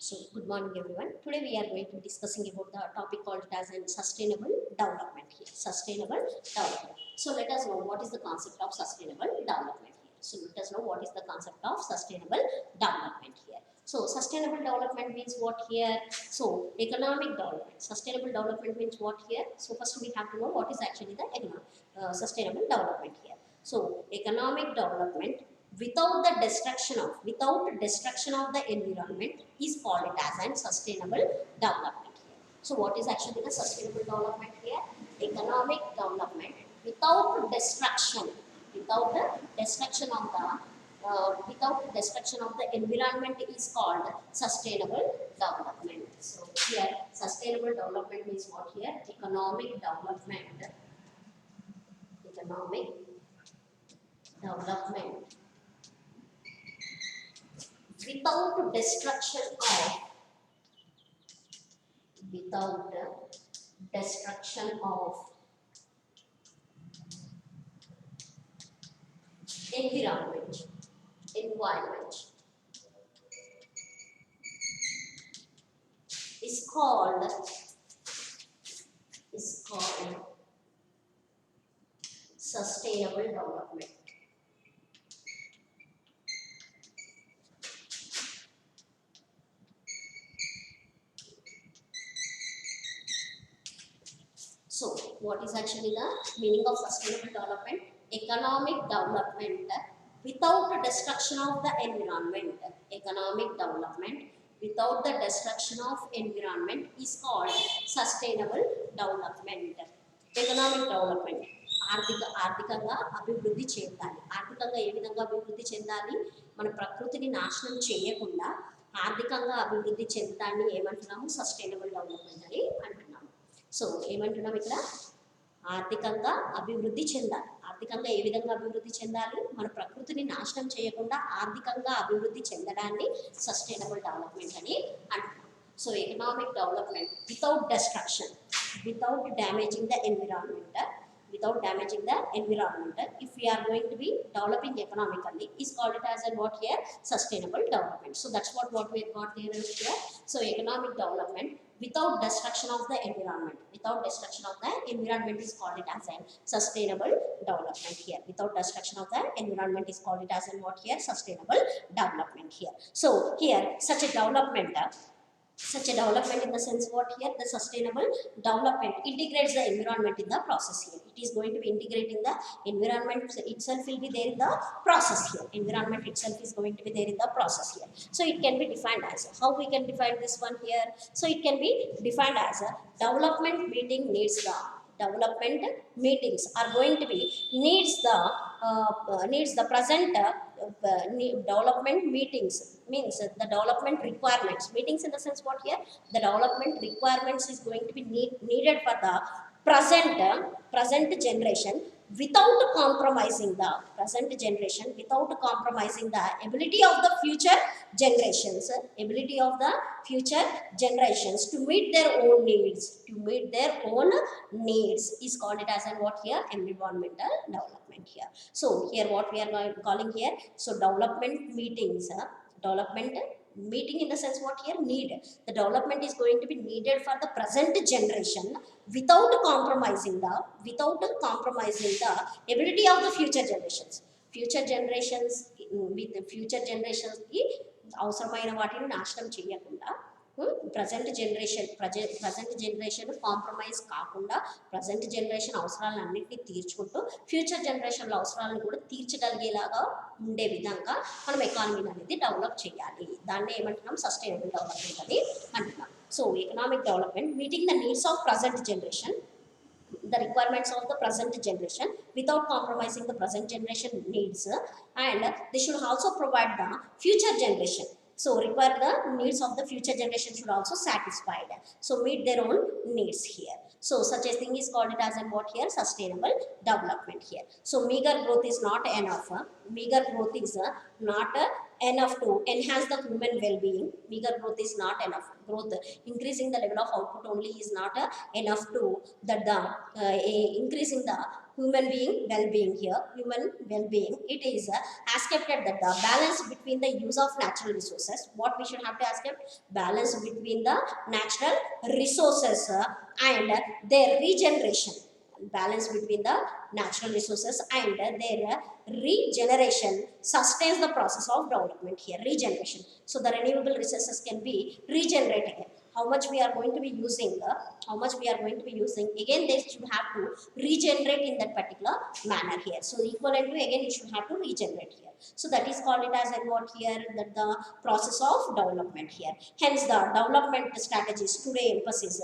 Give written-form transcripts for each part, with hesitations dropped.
So, good morning everyone. Today we are going to be discussing about the topic called as an sustainable development here. Sustainable development. So, let us know what is the concept of sustainable development here. So, let us know what is the concept of sustainable development here. So, sustainable development means what here? So, economic development. Sustainable development means what here? So, first we have to know what is actually the sustainable development here. So, economic development without destruction of the environment is called it as a sustainable development here. So what is actually the sustainable development here? Economic development without the environment is called sustainable development. So here sustainable development means what here? Economic development without destruction of environment is called sustainable development. So what is actually the meaning of sustainable development? Economic development without destruction of the environment. Economic development without the destruction of environment is called sustainable development. Economic development ఆర్థికంగా అభివృద్ధి చెందాలి. ఆర్థికంగా ఏ విధంగా అభివృద్ధి చెందాలి? మన ప్రకృతిని నాశనం చేయకుండా ఆర్థికంగా అభివృద్ధి చెందడాన్ని ఏమంటున్నాము? సస్టైనబుల్ డెవలప్మెంట్ అని అంటున్నాము. సో ఏమంటున్నాం ఇక్కడ? ఆర్థికంగా అభివృద్ధి చెందాలి. ఆర్థికంగా ఏ విధంగా అభివృద్ధి చెందాలి? మన ప్రకృతిని నాశనం చేయకుండా ఆర్థికంగా అభివృద్ధి చెందడాన్ని సస్టైనబుల్ డెవలప్మెంట్ అని అంటున్నాం. So economic development without destruction, without damaging the environment, if we are going to be developing economically, is called it as a what here? Sustainable development. So that's what we got here. So economic development without destruction of the environment, is called it as a sustainable development here. Without destruction of the environment is called it as a what here? Sustainable development here. So here such a development in the sense what here? The sustainable development integrates the environment in the process here. It is going to be integrating the environment itself will be there in the process here. Environment itself is going to be there in the process here. So it can be defined as, how we can define this one here? So it can be defined as a development meetings are going to be needs the present development meetings means the development requirements. Meetings in the sense what here? The development requirements is going to be needed for the present generation without compromising the ability of the future generations to meet their own needs is called it as an what here? Environmental development here. So here what we are calling here? So development meeting in the sense what here? Need. The development is going to be needed for the present generation without compromising the ability of the future generations కి అవసరమైన వాటిని నాశనం చేయకుండా present generation compromise కాకుండా present generation అవసరాలను అన్నింటినీ తీర్చుకుంటూ future జనరేషన్ల అవసరాలను కూడా తీర్చగలిగేలాగా ఉండే విధంగా మనం ఎకానమీని అనేది డెవలప్ చేయాలి. దాన్ని ఏమంటున్నాం? సస్టైనబుల్ డెవలప్మెంట్ అని అంటున్నాం. So economic development meeting the needs of present generation, the requirements of the present generation without compromising the present generation needs, and they should also provide the future generation. So require the needs of the future generation should also satisfied. So meet their own needs here. So such a thing is called it as in what here? Sustainable development here. So meager growth is not enough. enough to enhance the human well-being. Meager growth is not enough. Growth, increasing the level of output only is not enough to that the increasing the human being well-being here. Human well-being, it is accepted that the balance between the use of natural resources. What we should have to accept? Balance between the natural resources and their regeneration. Balance between the natural resources and their regeneration sustains the process of development here. Regeneration, so the renewable resources can be regenerated. How much we are going to be using, how much we are going to be using, again they should have to regenerate in that particular manner here. So equivalent to, again it should have to regenerate here. So that is called it as a what here, that the process of development here. Hence the development strategies today emphasis,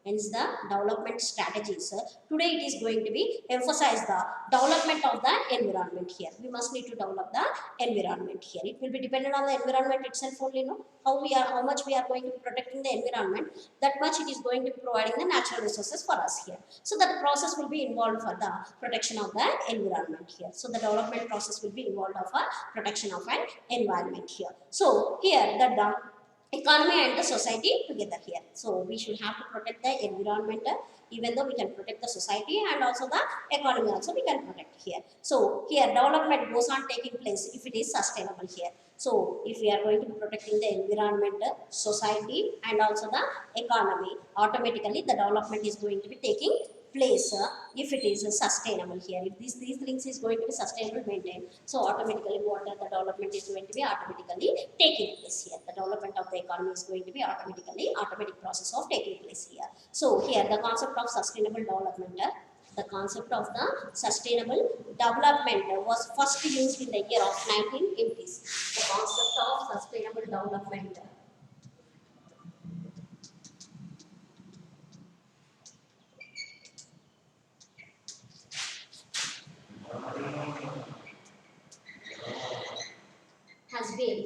hence the development strategies today it is going to be emphasize the development of the environment here. We must need to develop the environment here. It will be dependent on the environment itself only, no, how much we are going to be protecting the environment, that much it is going to be providing the natural resources for us here. So that process will be involved for the protection of the environment here. So the development process will be involved of a protection of an environment here. So here the economy and the society together here. So we should have to protect the environment, even though we can protect the society, and also the economy also we can protect here. So here development goes on taking place if it is sustainable here. So if we are going to be protecting the environment, society and also the economy, automatically the development is going to be taking place if it is sustainable here. If these things is going to be sustainable, maintained, so automatically what the development is going to be automatically taking place here. The development of the economy is going to be automatic process of taking place here. So here the concept of sustainable development, the concept of the sustainable development was first used in the year of 1980s. The concept of sustainable development has been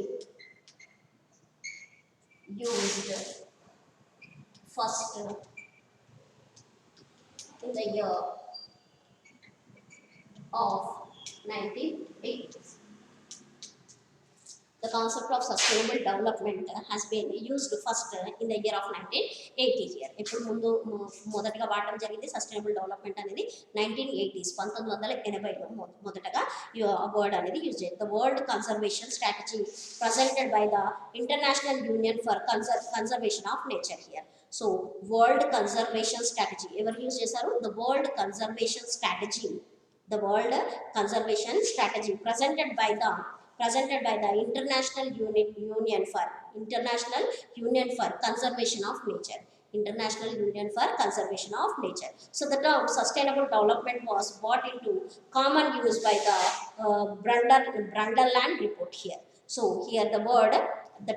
used first in the year of 1980s. The concept of sustainable development has been used first in the year of 1980 here. ఇప్పుడు ముందు మొదటగా వాడటం జరిగింది sustainable development అనేది 1980s 1980లో మొదటగా ఈ word అనేది use చేయాలి. The world conservation strategy presented by the International Union for Conservation of Nature here. So world conservation strategy ఎవరు యూజ్ చేశారు? The world conservation strategy, the world conservation strategy presented by the International Union for Conservation of Nature. International Union for Conservation of Nature. So the term sustainable development was brought into common use by the Brundtland report here. So here the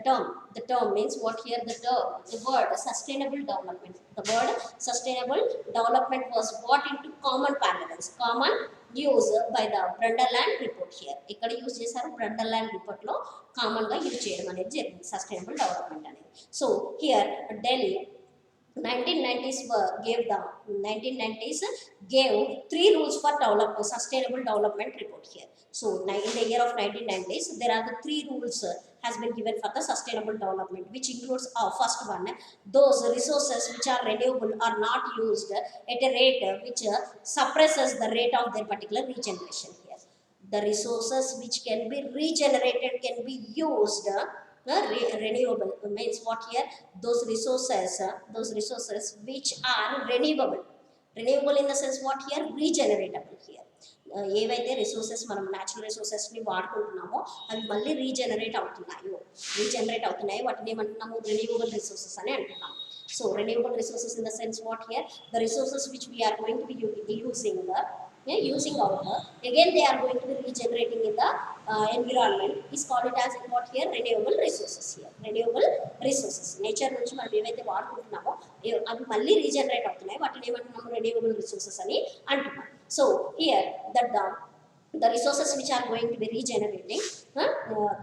term means what here? The word sustainable development. The word sustainable development was brought into common parlance, common use by the Brundtland report here. ఇక్కడ use చేశారు Brundtland report లో common గా use చేయడం అనేది జరిగింది sustainable development అనేది. So here Delhi 1990s gave 3 rules for sustainable development report here. So in the year of 1990s there are the 3 rules has been given for the sustainable development, which includes first one, those resources which are renewable are not used at a rate which suppresses the rate of their particular regeneration here. The resources which can be regenerated can be used. Renewable means what here? Those resources which are renewable in the sense what here? Regeneratable here. ఏవైతే resources మనం natural రిసోర్సెస్ని వాడుకుంటున్నామో అవి మళ్ళీ regenerate అవుతున్నాయి వాటిని ఏమంటున్నాము? Renewable resources అని అంటున్నాము. So renewable resources in the sense what here? The resources which we're going to be using out again they are going to be regenerating in the environment is called it as what here? Renewable resources here. Renewable resources nature నుంచి మనం ఏవైతే వాడుకుంటున్నామో అవి మళ్ళీ regenerate అవుతున్నాయి వాటిని ఏమంటున్నాము? Renewable resources అని అంటున్నాం. So here that the resources which are going to be regenerating,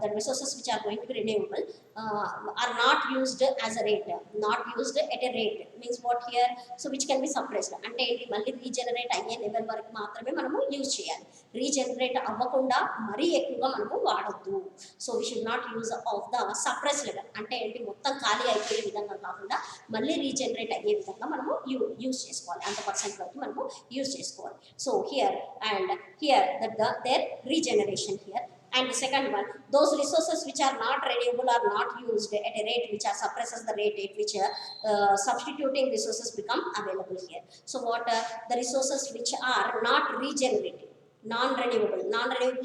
the resources which are going to be renewable, are not used as a rate, not used at a rate means what here, so which can be suppressed అంటే ఏంటి, మళ్ళీ regenerate అయ్యే level వరకు మాత్రమే మనము use చేయాలి, regenerate అవ్వకుండా మరీ ఎక్కువగా మనము వాడొద్దు. So we should not use of the suppress level అంటే ఏంటి, మొత్తం ఖాళీ అయిపోయే విధంగా కాకుండా మళ్ళీ రీజనరేట్ అయ్యే విధంగా మనము యూజ్ చేసుకోవాలి, అంత పర్సెంట్ వరకు మనము యూజ్ చేసుకోవాలి. So here and here that there regeneration here. And the second one, those resources which are not renewable are not used at a rate which are suppresses the rate at which substituting resources become available here. So what the resources which are not regenerated, non-renewable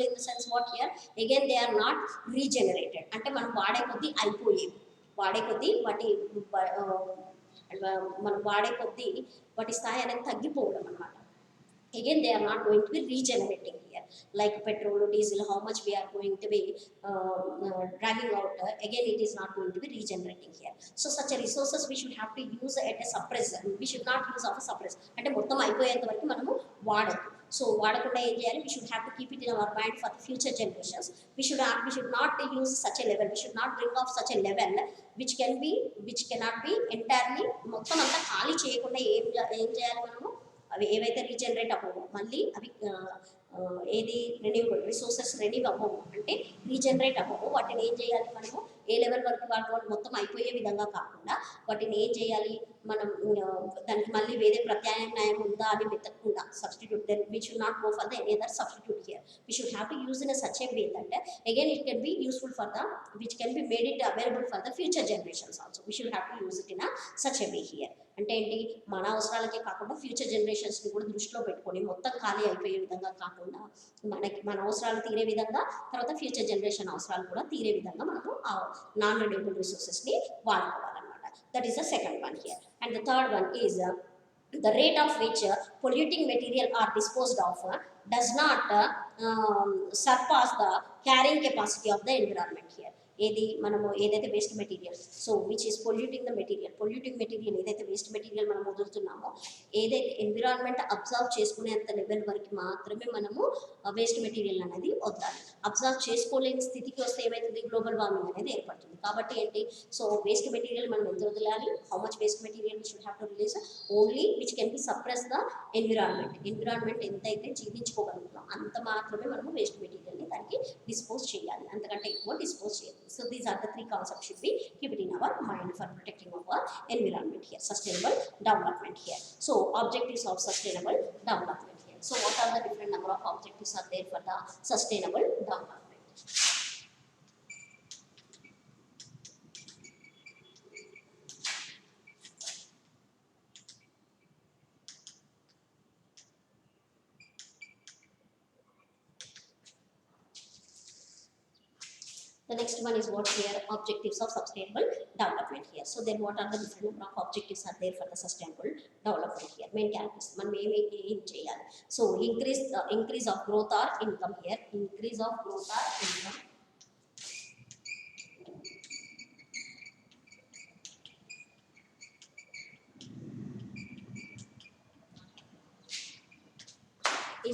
in the sense what here, again they are not regenerated అంటే మనం వాడే కొద్దీ అయిపోయేవి, వాడే కొద్దీ వాటి మనం వాడే కొద్దీ వాటి స్థాయి అనేది తగ్గిపోవడం అన్నమాట. Again they are not going to be regenerating here, like petrol, diesel, how much we are going to be dragging out, again it is not going to be regenerating here. So such a resources we should have to use at a suppressor, we should not use of a suppressor అంటే మొత్తం అయిపోయేంత వరకు మనము వాడొద్దు. So వాడకుండా ఏం చేయాలి, we should have to keep it in our mind for the future generations. We should not use such a level, we should not bring off such a level which cannot be entirely మొత్తం అంతా ఖాళీ చేయకుండా ఏం చేయాలి మనము, అవి ఏవైతే regenerate అవ్వవు మళ్ళీ అవి ఏది రెన్యూవబుల్ రిసోర్సెస్ రెన్యూ అవ్వవు అంటే రీజనరేట్ అవ్వవు, వాటిని ఏం చేయాలి మనము ఏ లెవెల్ వరకు వాటి మొత్తం అయిపోయే విధంగా కాకుండా వాటిని ఏం చేయాలి మనం, దానికి మళ్ళీ వేరే ప్రత్యామ్నాయం ఉందా అని వెతకకుండా substitute, then we should not go for the any other substitute here, we should have to use in a such a way that again it can be useful for the which can be made it available for the future generations also, we should have to use it in a such a way here. అంటే ఏంటి, మన అవసరాలకే కాకుండా future జనరేషన్స్ని కూడా దృష్టిలో పెట్టుకొని మొత్తం ఖాళీ అయిపోయే విధంగా కాకుండా మన అవసరాలు తీరే విధంగా, తర్వాత ఫ్యూచర్ జనరేషన్ అవసరాలు కూడా తీరే విధంగా మనము ఆ నాన్ రెన్యూవబుల్ రిసోర్సెస్ని వాడుకోవాలన్నమాట. That is the second one here. And the third one is the rate of which polluting material are disposed of does not surpass the carrying capacity of the environment here. ఏది మనము ఏదైతే waste material, so which is polluting material ఏదైతే waste material మనం వదులుతున్నామో, ఏదైతే environment observe చేసుకునేంత level వరకు మాత్రమే మనము వేస్ట్ మెటీరియల్ అనేది వదలాలి. అబ్జర్వ్ చేసుకోలేని స్థితికి వస్తే ఏమవుతుంది, గ్లోబల్ వార్మింగ్ అనేది ఏర్పడుతుంది. కాబట్టి ఏంటి, సో వేస్ట్ మెటీరియల్ మనం ఎంత వదలాలి, how much waste material we should have to release only which can B suppress the environment ఎంతైతే జీవించుకోగలుగుతాం అంత మాత్రమే మనము వేస్ట్ మెటీరియల్ని దానికి డిస్పోజ్ చేయాలి, అంతకంటే ఎక్కువ డిస్పోజ్ చేయాలి. So these are the three concepts should be keep it in our mind for protecting our environment here, sustainable development here. So objectives of sustainable development here. So what are the different number of objectives are there for the sustainable development? The next one is what here, objectives of sustainable development here. So then what are the different number of objectives are there for the sustainable development here? Main characteristics మనం ఏం చేయాలి, so increase of growth or income here, increase of growth or income,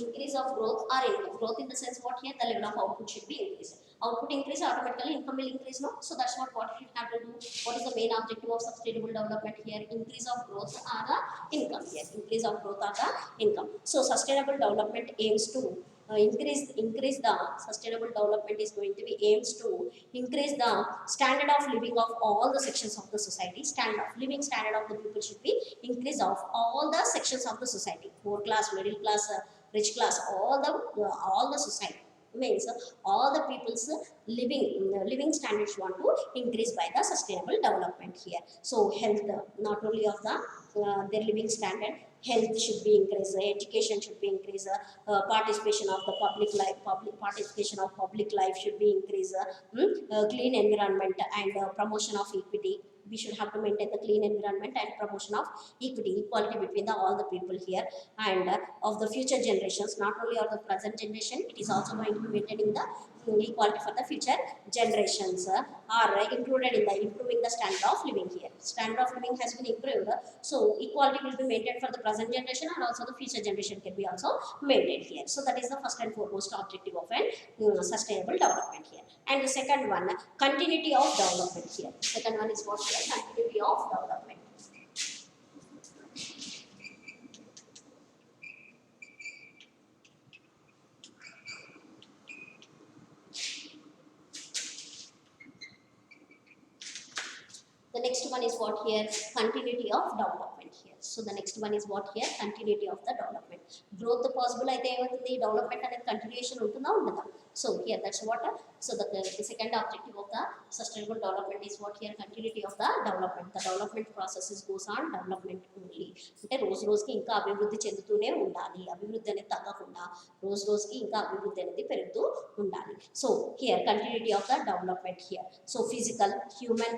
increase of growth or income. Growth in the sense what here, the level of output should be increased. Output increase, automatically income will increase, no? So that's what you have to do. What is the main objective of sustainable development here? Increase of growth or the income here. Increase of growth or the income. So sustainable development aims to increase the sustainable development is going to be aims to increase the standard of living of all the sections of the society. Living standard of the people should be increase of all the sections of the society. Poor class, middle class, rich class, all the society means all the people's living standards want to increase by the sustainable development here. So health, not only of the their living standard, health should be increased, education should be increased, participation of the participation of public life should be increased, clean environment and promotion of equity. We should have to maintain the clean environment and promotion of equality between all the people here, and of the future generations, not only of the present generation, it is also going to be maintaining the equality for the future generations are included in the improving the standard of living here. Standard of living has been improved, so equality will be maintained for the present generation and also the future generation can be also maintained here. So that is the first and foremost objective of an sustainable development here. And the second one, continuity of development here. Second one is what here? Continuity of development. The next one is what here? Continuity of development here. So the next one is what here? Continuity of the development. Growth possible అయితే ఏమవుతుంది? Development అనేది continuation ఉంటుందా ఉండదా? So here that's what so the second objective of the sustainable development is what here? Continuity of the development. The development processes goes on development only. అంటే రోజు రోజుకి ఇంకా అభివృద్ధి చెందుతూనే ఉండాలి. అభివృద్ధి అనేది తగ్గకుండా రోజు రోజుకి ఇంకా అభివృద్ధి అనేది పెరుగుతూ ఉండాలి. So here continuity of the development here. So physical, human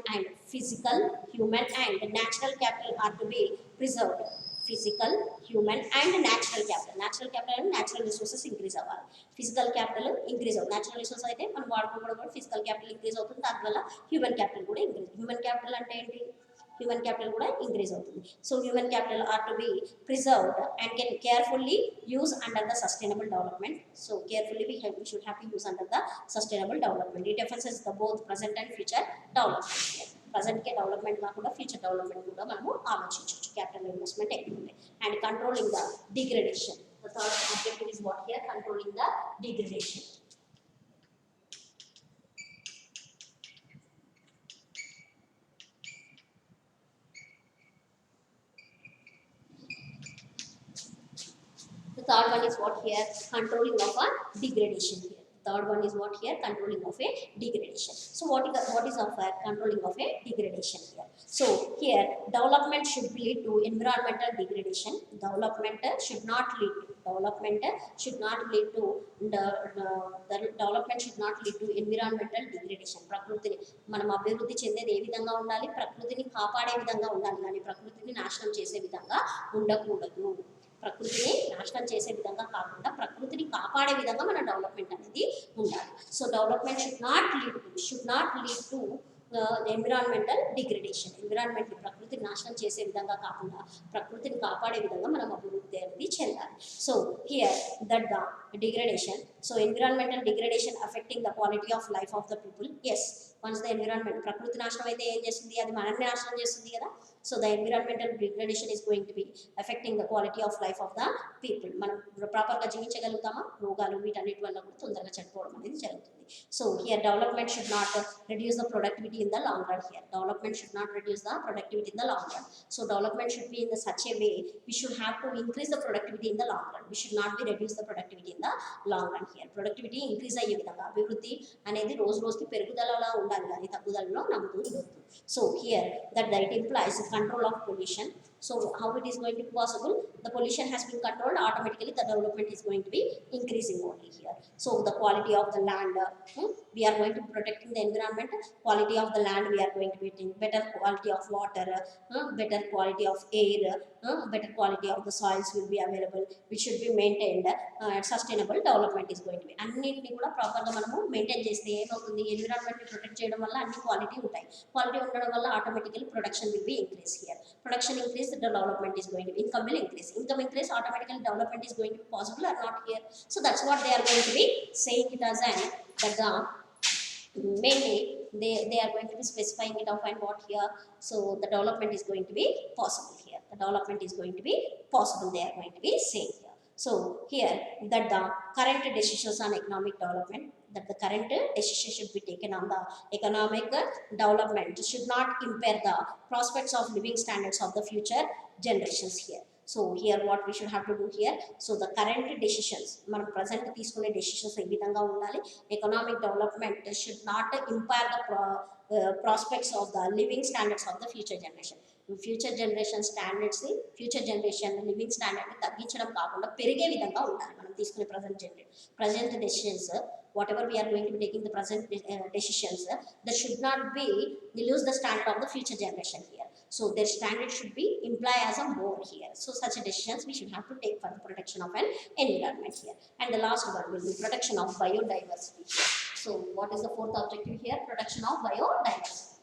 and natural capital are to be preserved. Physical, human and natural capital. Natural capital and natural resources increase అవ్వాలి. Physical capital increase అవుతుంది. Natural resources అయితే మనం వాడుకోవడం కూడా physical capital increase అవుతుంది. దానివల్ల human capital కూడా increase. Human capital అంటే ఏంటి? Human capital కూడా increase అవుతుంది. So human capital are to be preserved and can carefully use under the sustainable development. So carefully we should have to use under the sustainable development. It emphasizes the both present and future development. Present ke development కాకుండా future development కూడా మనము ఆలోచించవచ్చు. Capital investment ఎక్కువ and controlling the degradation. The third objective is what here? Controlling the degradation. The third one is what here? Controlling of a degradation here. Third one is what here? Controlling of a degradation. So what is of a controlling of a degradation here? So here development should lead to environmental degradation. Development should not lead to the development should not lead to environmental degradation. ప్రకృతిని మనం అభివృద్ధి చెందేది ఏ విధంగా ఉండాలి? ప్రకృతిని కాపాడే విధంగా ఉండాలి కానీ ప్రకృతిని నాశనం చేసే విధంగా ఉండకూడదు. ప్రకృతిని నాశనం చేసే విధంగా కాకుండా ప్రకృతిని కాపాడే విధంగా మన డెవలప్మెంట్ అనేది ఉండాలి. So development should not lead to environmental degradation. Environment ప్రకృతిని నాశనం చేసే విధంగా కాకుండా ప్రకృతిని కాపాడే విధంగా మనం అభివృద్ధి అనేది చెందాలి. So here that the degradation, so environmental degradation affecting the quality of life of the people. Yes, once the environment ప్రకృతి నాశనం అయితే ఏం చేస్తుంది? అది మనల్ని నాశనం చేస్తుంది కదా. So the environmental degradation is going to be affecting the quality of life of the people. మనం ప్రాపర్గా జీవించగలుగుతామా? రోగాలు వీటన్నిటి వల్ల కూడా తొందరగా చనిపోవడం అనేది జరుగుతుంది. So here development should not reduce the productivity in the long run here. Development should not reduce the productivity in the long run. So development should be in such a way we should have to increase the productivity in the long run. We should not be reduce the productivity in the long run here. Productivity increase అయ్యే విధంగా అభివృద్ధి అనేది రోజు రోజుకి పెరుగుదలలో ఉండాలి కానీ తగ్గుదలలో నమ్ముతూ ఉండొద్దు. So here that it implies control of pollution. So how it is going to be possible? The pollution has been controlled, automatically the development is going to be increasing only here. So the quality of the land, we are going to be protecting the environment. Quality of the land we are going to be getting better quality of water, better quality of air, better quality of the soils will be available, which should be maintained. Sustainable development is going to be అన్నిటిని కూడా ప్రాపర్గా మనము maintain చేస్తే ఏమవుతుంది? ఎన్విరాన్మెంట్ని protect చేయడం వల్ల అన్ని quality ఉంటాయి. క్వాలిటీ ఉండడం వల్ల automatically production will be increase here. Production increase, the development is going to be, income will increase. Income increase, automatically development is going to be possible or not here. So that's what they are going to be saying it as an that the mainly they are going to be specifying it of and what here. So the development is going to be possible here. The development is going to be possible, they are going to be saying here. So here that the current decisions on economic development, that the current decision should be taken on the economic development should not impair the prospects of living standards of the future generations here. So here what we should have to do here, so the current decisions మనం present తీసుకునే decisions ఏ విధంగా ఉండాలి? Economic development should not impair the prospects of the living standards of the future generation. Future generation స్టాండర్డ్స్ని, future generation living స్టాండర్డ్ని తగ్గించడం కాకుండా పెరిగే విధంగా ఉండాలి మనం తీసుకునే present decisions. Whatever we are going to be taking the present decisions that should not be lose the standard of the future generation here. So their standard should be imply as a more here. So such decisions we should have to take for the protection of an environment here. And the last one will be protection of biodiversity here. So So what is the fourth objective here? Protection of biodiversity.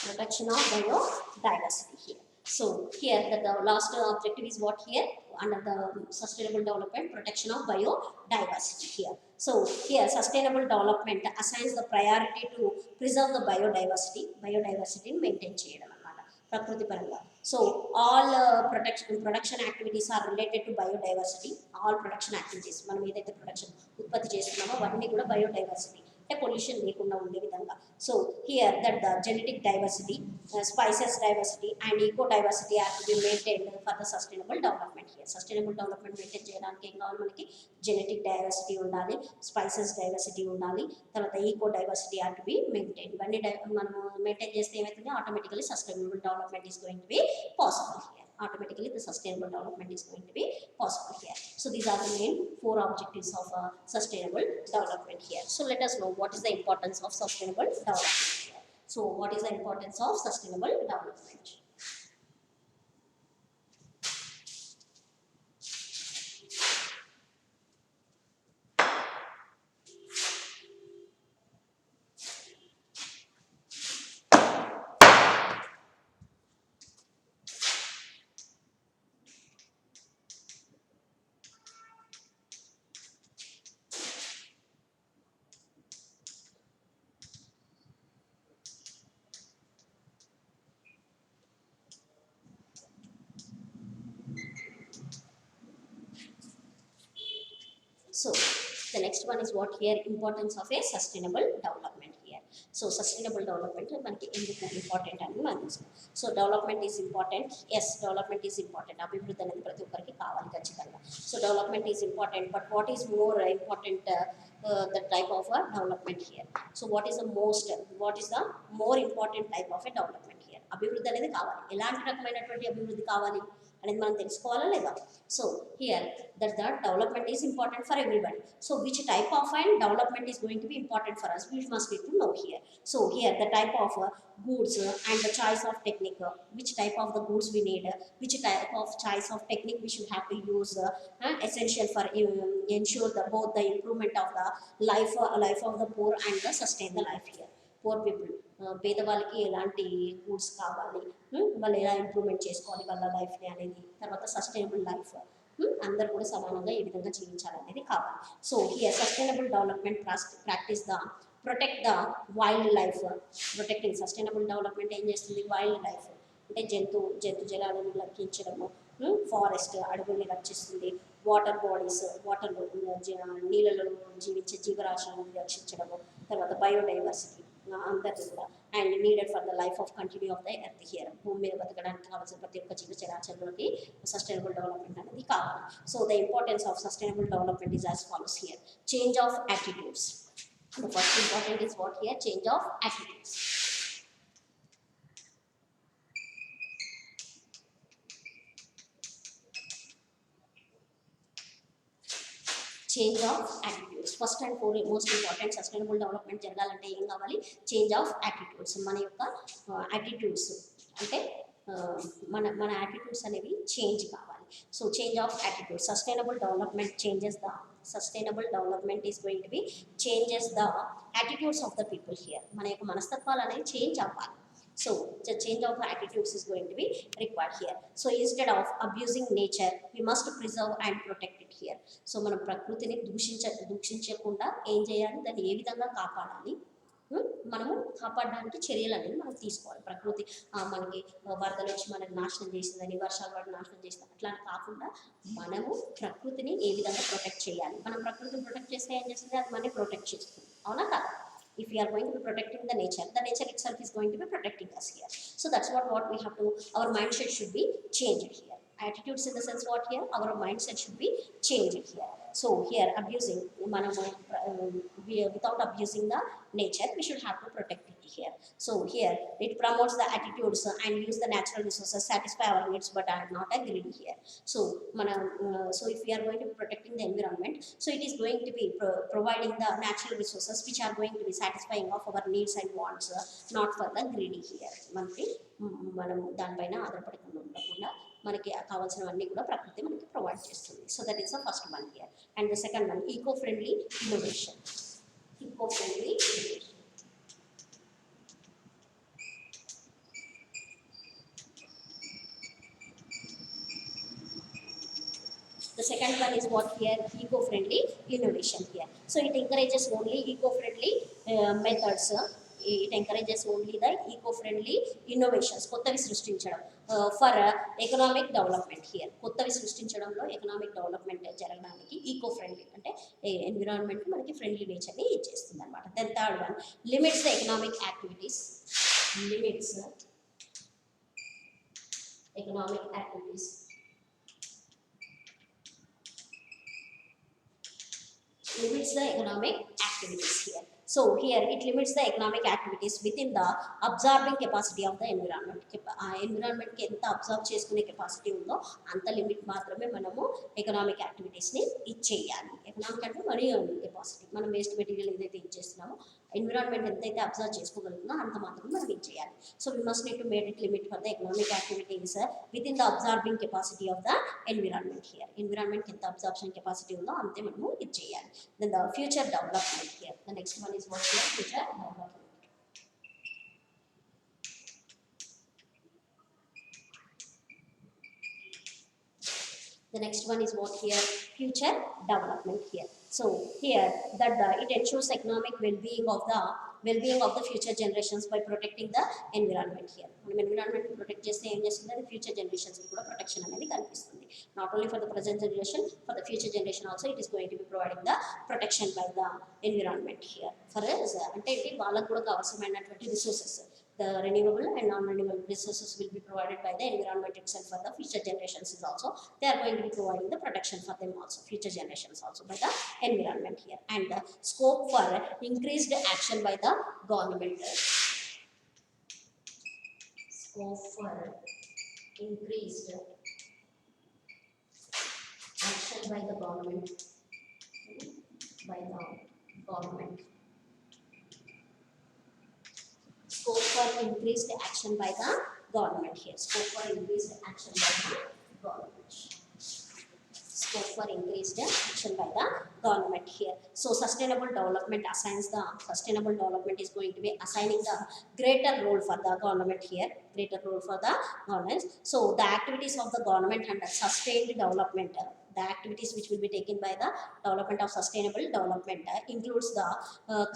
Protection of biodiversity here. So here the last objective is what here under the sustainable development, protection of biodiversity here. So here sustainable development assigns the priority to preserve the biodiversity maintain చేయడం అన్నమాట ప్రకృతి పరంగా. So all production activities are related to biodiversity. All production activities మనం ఏదైతే production ఉత్పత్తి చేస్తున్నామో అవన్నీ కూడా biodiversity అంటే పొల్యూషన్ లేకుండా ఉండే విధంగా. So here that the genetic diversity, species diversity and eco diversity are to be maintained for the sustainable development here. Sustainable development maintain చేయడానికి ఏం కావాలి మనకి? జెనెటిక్ డైవర్సిటీ ఉండాలి, స్పైసెస్ డైవర్సిటీ ఉండాలి, తర్వాత eco diversity are to be maintain. ఇవన్నీ మనం maintain చేస్తే ఏమవుతుంది? Automatically sustainable development is going to be possible here. Automatically the sustainable development is going to be possible here. So these are the main four objectives of sustainable development here. So let us know what is the importance of sustainable development here. So what is the importance of sustainable development? So the next one is what here? Importance of a sustainable development here. So sustainable development మనకి ఎందుకు important అని మనం చూస్తాం. So development is important. Yes, development is important. అభివృద్ధి అనేది ప్రతి ఒక్కరికి కావాలి ఖచ్చితంగా. So development is important, but what is more important the type of a development here. So what is the more important type of a development here? అభివృద్ధి అనేది కావాలి. ఎలాంటి రకమైనటువంటి అభివృద్ధి కావాలి అనేది మనం తెలుసుకోవాలా లేదా? So here that the development is important for everybody. So which type of and development is going to be important for us? We must need to know here. So here the type of goods and the choice of technique, which type of the goods we need, which type of choice of technique we should have to use, essential for ensure the both the improvement of the life of the poor and the sustain the life here. Poor people, పేదవాళ్ళకి ఎలాంటి goods కావాలి, వాళ్ళు ఎలా improvement చేసుకోవాలి వాళ్ళ లైఫ్ని అనేది, తర్వాత సస్టైనబుల్ లైఫ్ అందరూ కూడా సమానంగా ఏ విధంగా జీవించాలనేది కావాలి. So here sustainable development practice the protect the wild life. Protecting sustainable development ఏం చేస్తుంది? వైల్డ్ లైఫ్ అంటే జంతు జలాలను రక్షించడము, ఫారెస్ట్ అడవుల్ని రక్షిస్తుంది, వాటర్ బాడీస్ వాటర్లో నీళ్ళలో జీవించే జీవరాశులను రక్షించడము, తర్వాత బయోడైవర్సిటీ అందరినీ కూడా and needed for the life of continue of the earth here. భూమి మీద బతకడానికి కావాల్సిన ప్రతి ఒక్క జీవ చరాచరులకి సస్టైనబుల్ డెవలప్మెంట్ అనేది కావాలి. So the importance of sustainable development is as follows here. Change of attitudes. The first important is what here? Change of attitudes. Change of attitudes. First and most important sustainable development జరగాలంటే ఏం కావాలి? Change of attitudes. మన యొక్క attitudes అంటే మన attitudes అనేవి change కావాలి. So change of attitude. Sustainable development is going to B changes the attitudes of the people here. మన యొక్క మనస్తత్వాలు అనేవి చేంజ్ అవ్వాలి. So the change of attitudes is going to be required here. So instead of abusing nature, we must preserve and protect it here. So మనం ప్రకృతిని దూషించకుండా ఏం చేయాలి? దాన్ని ఏ విధంగా కాపాడాలి? మనము కాపాడడానికి చర్యలు అనేది మనం తీసుకోవాలి. ప్రకృతి మనకి వరదలు వచ్చి మనకి నాశనం చేసిందని, వర్షాలు పడి నాశనం చేసిందని అట్లా కాకుండా మనము ప్రకృతిని ఏ విధంగా ప్రొటెక్ట్ చేయాలి? మనం ప్రకృతిని ప్రొటెక్ట్ చేస్తే ఏం చేస్తుంది? అది మనని ప్రొటెక్ట్ చేస్తుంది. అవునా కదా? If we are going to be protecting the nature itself is going to be protecting us here. So that's what we have to, our mindset should be changed here. Attitudes in the sense what here? Our mindset should be changed here. So here abusing, without abusing the nature, we should have to protect it here. So here it promotes the attitudes and use the natural resources, satisfy our needs, but are not a greedy here. So so if we are going to be protecting the environment, so it is going to be providing the natural resources which are going to be satisfying of our needs and wants, not for the greedy here. మనకి మనం దానిపైన ఆధారపడకుండా ఉండకుండా మనకి కావాల్సినవన్నీ కూడా ప్రకృతి మనకి ప్రొవైడ్ చేస్తుంది. So that is the first one here. And the second one eco friendly innovation. Eco friendly innovation. The second one is what here? Eco-friendly innovation here. So it encourages only eco-friendly methods. It encourages only the eco-friendly innovations. కొత్తవి సృష్టించడం for economic development here. కొత్తవి సృష్టించడంలో economic development జరగడానికి eco friendly అంటే environment మనకి friendly నేచర్ని ఇచ్చేస్తుంది అనమాట. Then third one limits the economic activities. Limits economic activities. Limits the economic activities here. So here it limits the economic activities within the absorbing capacity of the environment. Environment కి ఎంత observe చేసుకునే capacity ఉందో అంత limit మాత్రమే మనము economic యాక్టివిటీస్ని ఇచ్చేయాలి. Economic అంటే money capacity, మనం వేస్ట్ మెటీరియల్ ఏదైతే ఇచ్చేస్తున్నామో ఎన్విరాన్మెంట్ ఎంతైతే అబ్జర్వ్ చేసుకోగలుగుతుందో అంత మాత్రమే మనం ఇచ్చేయాలి. So we must need to made it limit for the economic activities within the absorbing capacity of the environment here. Environment ఎంత అబ్జార్ప్షన్ కెపాసిటీ ఉందో అంతే మనము ఇచ్చేయాలి. Then the future development here. The next one is what here? Future development. The next one is what here? Future development here. So here that it ensures economic well-being of the future generations by protecting the environment here. మనం environment protect చేస్తే ఏం చేస్తుంది? అది future జనరేషన్స్కి కూడా protection అనేది కల్పిస్తుంది. Not only for the present generation, for the future generation also it is going to be providing the protection by the environment here. For అంటే ఇది వాళ్ళకు కూడా అవసరమైనటువంటి resources, the renewable and non-renewable resources will be provided by the environment itself for the future generations is also. They are going to be providing the protection for them also, future generations also by the environment here. And the scope for increased action by the government. Scope for increased action by the government. Scope for increased action by the government here. Scope for increased action by the government. Scope for increased action by the government here. So sustainable development is going to be assigning the greater role for the government here. Greater role for the government. So the activities of the government and the sustained development. The activities which will be taken by the development of sustainable development includes the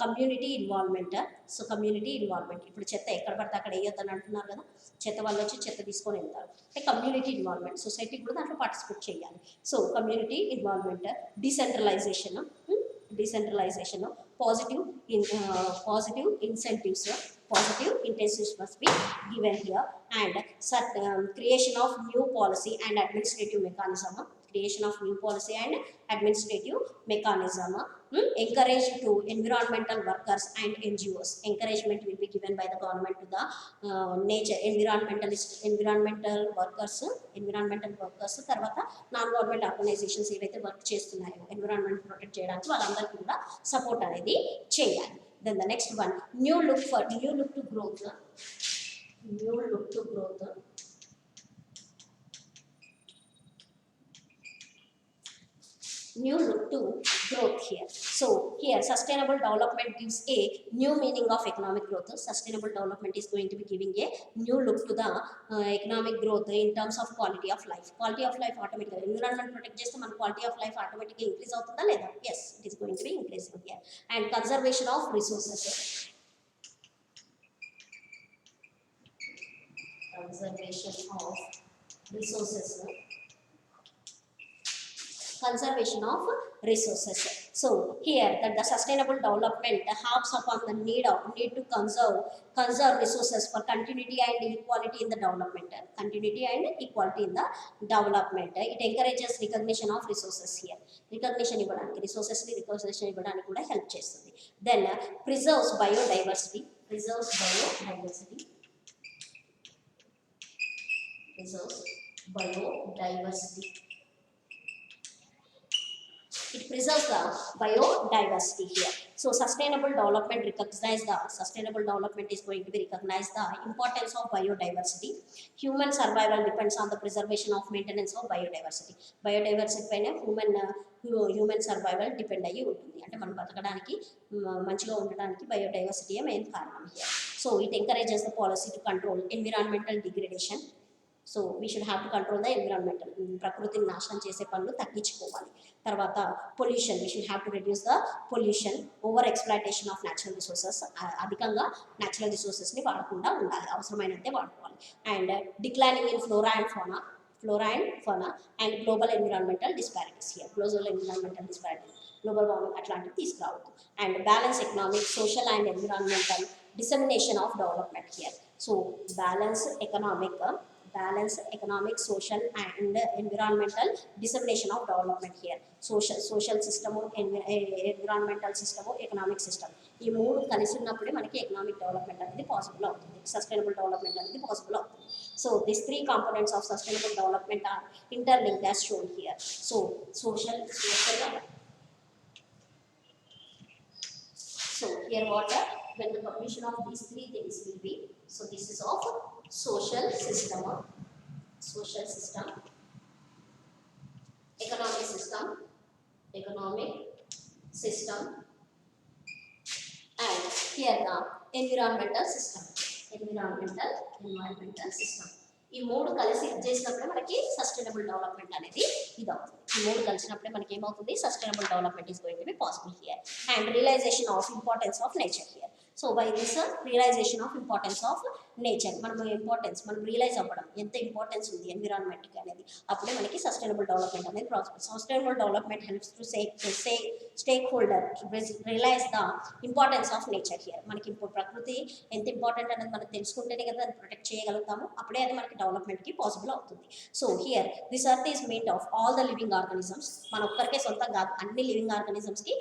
community involvement. So community involvement. ఇప్పుడు చెత్త ఎక్కడ పడితే అక్కడ వేయొద్దని అంటున్నారు కదా, చెత్త వాళ్ళు వచ్చి చెత్త తీసుకొని వెళ్తారు. అంటే కమ్యూనిటీ ఇన్వాల్వ్మెంట్, సొసైటీ కూడా దాంట్లో పార్టిసిపేట్ చేయాలి. So community involvement, decentralisation, positive incentives must be given here, and creation of new policy and administrative mechanism. Encourage to environmental workers and NGOs. Encouragement will be given by the government to the environmental workers, తర్వాత non government organisations ఏవైతే work చేస్తున్నాయో environment protect చేయడానికి వాళ్ళందరికీ కూడా support అనేది చేయాలి. Then the next one, new look to growth. New look to growth here. So here sustainable development gives a new meaning of economic growth. Sustainable development is going to be giving a new look to the economic growth in terms of quality of life. Quality of life automatically, environment protect చేస్తే మన quality of life automatically increase అవుతుందా లేదా? Yes, it is going to be increasing here. And conservation of resources. Conservation of resources. So here that the sustainable development harps upon the need to conserve resources for continuity and equality in the development. It encourages recognition of resources here. Recognition ఇవ్వడానికి, resources ని recognition ఇవ్వడానికి కూడా help చేస్తుంది. Then preserves biodiversity. preserves biodiversity, preserves biodiversity. It preserves the biodiversity here. So sustainable development recognize the sustainable development is going to be recognize the importance of biodiversity. Human survival depends on the preservation of maintenance of biodiversity. Biodiversity పైన human survival depend అయ్యి ఉంటుంది. అంటే మనం బతకడానికి మంచిగా ఉండడానికి biodiversity main కారణం here. So it encourages the policy to control environmental degradation. So we should have to control the environmental, ప్రకృతిని నాశనం చేసే పనులు తగ్గించుకోవాలి. తర్వాత pollution, we should have to reduce the pollution. Over exploitation of natural resources, అధికంగా natural రిసోర్సెస్ని వాడకుండా ఉండాలి, అవసరమైనంతే వాడుకోవాలి. And declining in flora and fauna and global environmental disparities here. Global environmental disparities, global warming అట్లాంటివి తీసుకురావద్దు. And balance economic, social and environmental dissemination of development here. So balance economic, social and environmental dissemination of development here. Social system, environmental system, economic system, ఈ మూడు కలిసి ఉన్నప్పుడే మనకి economic development అనేది possible అవుతుంది, sustainable development అనేది possible అవుతుంది. So this three components of sustainable development are interlinked as shown here. So social so here what when the combination of these three things will be, so this is of social system, economic system and here the environmental system. ఈ మూడు కలిసి చేసినప్పుడే మనకి sustainable development అనేది ఇది అవుతుంది. ఈ మూడు కలిసినప్పుడే మనకి ఏమవుతుంది, sustainable development is going to be possible here. And realization of importance of nature here. So by this realization of importance of nature, మనం రియలైజ్ అవ్వడం ఎంత ఇంపార్టెన్స్ ఉంది ఎన్విరాన్మెంట్కి అనేది, అప్పుడే మనకి సస్టైనబుల్ డెవలప్మెంట్ అనేది possible. Sustainable development helps to stakeholder realize the importance of nature here. మనకి ప్రకృతి ఎంత ఇంపార్టెంట్ అనేది మనం తెలుసుకుంటేనే కదా దాన్ని ప్రొటెక్ట్ చేయగలుగుతాము, అప్పుడే అది మనకి డెవలప్మెంట్కి పాసిబుల్ అవుతుంది. So here this earth is made of all the living organisms. మన ఒక్కరికే సొంతం కాదు, అన్ని లివింగ్ ఆర్గానిజమ్స్కి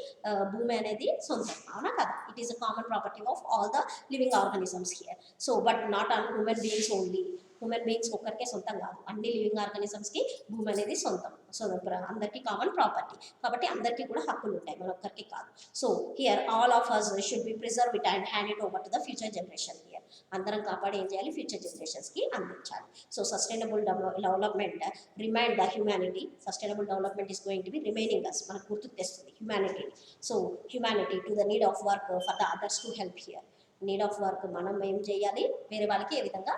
భూమి అనేది సొంతం, అవునా కదా. It is a common property of all the living organisms here. So but not on human beings only. Human beings ఒక్కరికే సొంతం కాదు, అన్ని లివింగ్ ఆర్గానిజమ్స్కి భూమి అనేది సొంతం. సో అందరికీ కామన్ ప్రాపర్టీ కాబట్టి అందరికీ కూడా హక్కులు ఉంటాయి, మన ఒక్కరికి కాదు. So here all of us should be preserve it and hand it over to the future generation here. అందరం కాపాడి ఏం చేయాలి, ఫ్యూచర్ జనరేషన్స్కి అందించాలి. So sustainable development remind the humanity. Sustainable development is going to be remaining us, మనకు గుర్తుకు తెస్తుంది హ్యూమానిటీని. So humanity to the need of work for the others to help here. Need of work, మనం ఏం చేయాలి, వేరే వాళ్ళకి ఏ విధంగా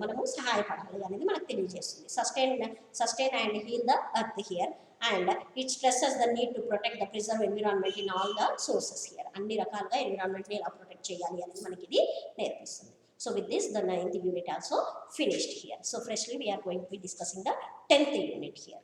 మనము సహాయపడాలి అనేది మనకు తెలియజేస్తుంది. Sustain and heal the earth here and it stresses the need to protect the preserve environment in all the sources here. అన్ని రకాలుగా ఎన్విరాన్మెంట్ని ఎలా ప్రొటెక్ట్ చేయాలి అనేది మనకి ఇది నేర్పిస్తుంది. So with this the 9th unit also finished here. So freshly we are going to be discussing the 10th unit here.